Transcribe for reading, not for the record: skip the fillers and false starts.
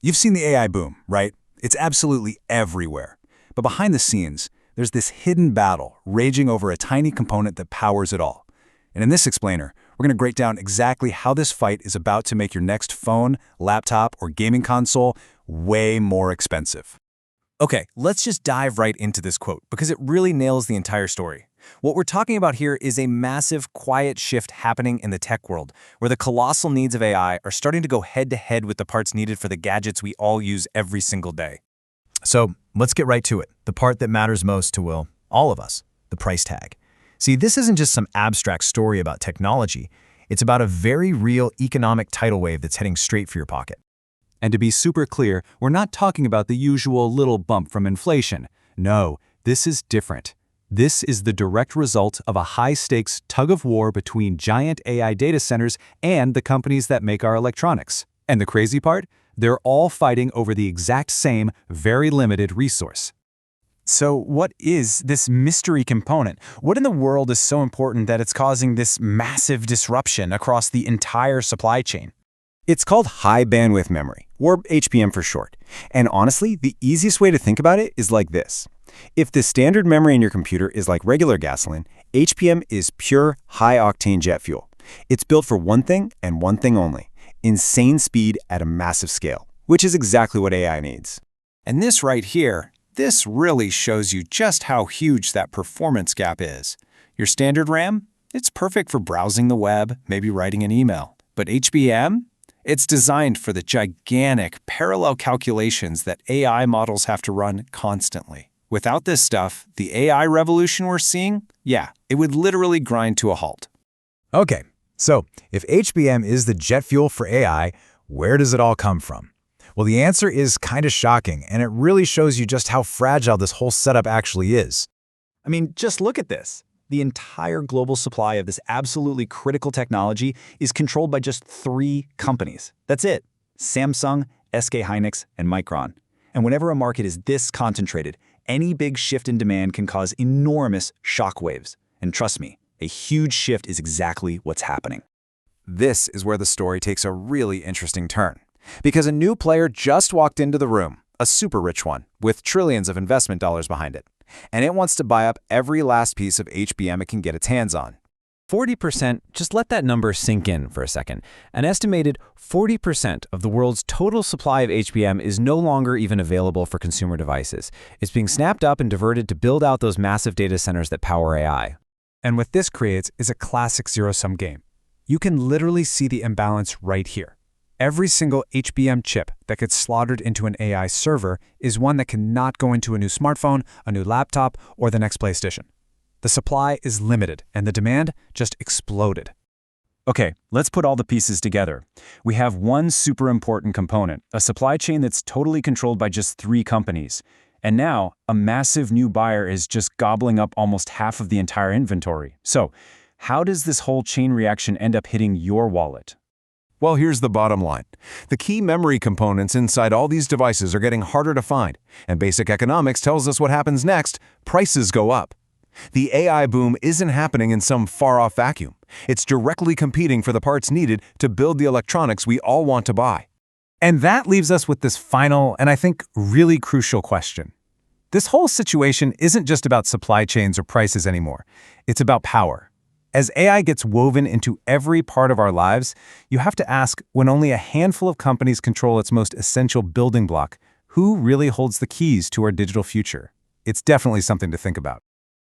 You've seen the AI boom, right? It's absolutely everywhere. But behind the scenes, there's this hidden battle raging over a tiny component that powers it all. And in this explainer, we're going to break down exactly how this fight is about to make your next phone, laptop, or gaming console way more expensive. Okay, let's just dive right into this quote because it really nails the entire story. What we're talking about here is a massive, quiet shift happening in the tech world, where the colossal needs of AI are starting to go head-to-head with the parts needed for the gadgets we all use every single day. So let's get right to it. The part that matters most to, well, all of us, the price tag. See, this isn't just some abstract story about technology. It's about a very real economic tidal wave that's heading straight for your pocket. And to be super clear, we're not talking about the usual little bump from inflation. No, this is different. This is the direct result of a high-stakes tug-of-war between giant AI data centers and the companies that make our electronics. And the crazy part? They're all fighting over the exact same, very limited resource. So what is this mystery component? What in the world is so important that it's causing this massive disruption across the entire supply chain? It's called high bandwidth memory, or HBM for short. And honestly, the easiest way to think about it is like this. If the standard memory in your computer is like regular gasoline, HBM is pure high-octane jet fuel. It's built for one thing and one thing only: insane speed at a massive scale, which is exactly what AI needs. And this right here, this really shows you just how huge that performance gap is. Your standard RAM? It's perfect for browsing the web, maybe writing an email. But HBM? It's designed for the gigantic parallel calculations that AI models have to run constantly. Without this stuff, the AI revolution we're seeing, it would literally grind to a halt. Okay, so if HBM is the jet fuel for AI, where does it all come from? Well, the answer is kind of shocking, and it really shows you just how fragile this whole setup actually is. I mean, just look at this. The entire global supply of this absolutely critical technology is controlled by just 3 companies. That's it: Samsung, SK Hynix, and Micron. And whenever a market is this concentrated, any big shift in demand can cause enormous shockwaves. And trust me, a huge shift is exactly what's happening. This is where the story takes a really interesting turn. Because a new player just walked into the room, a super rich one, with trillions of investment dollars behind it. And it wants to buy up every last piece of HBM it can get its hands on. 40%, just let that number sink in for a second. An estimated 40% of the world's total supply of HBM is no longer even available for consumer devices. It's being snapped up and diverted to build out those massive data centers that power AI. And what this creates is a classic zero-sum game. You can literally see the imbalance right here. Every single HBM chip that gets slaughtered into an AI server is one that cannot go into a new smartphone, a new laptop, or the next PlayStation. The supply is limited, and the demand just exploded. Okay, let's put all the pieces together. We have one super important component, a supply chain that's totally controlled by just 3 companies. And now, a massive new buyer is just gobbling up almost half of the entire inventory. So, how does this whole chain reaction end up hitting your wallet? Well, here's the bottom line. The key memory components inside all these devices are getting harder to find, and basic economics tells us what happens next: prices go up. The AI boom isn't happening in some far-off vacuum. It's directly competing for the parts needed to build the electronics we all want to buy. And that leaves us with this final, and I think really crucial question. This whole situation isn't just about supply chains or prices anymore. It's about power. As AI gets woven into every part of our lives, you have to ask, when only a handful of companies control its most essential building block, who really holds the keys to our digital future? It's definitely something to think about.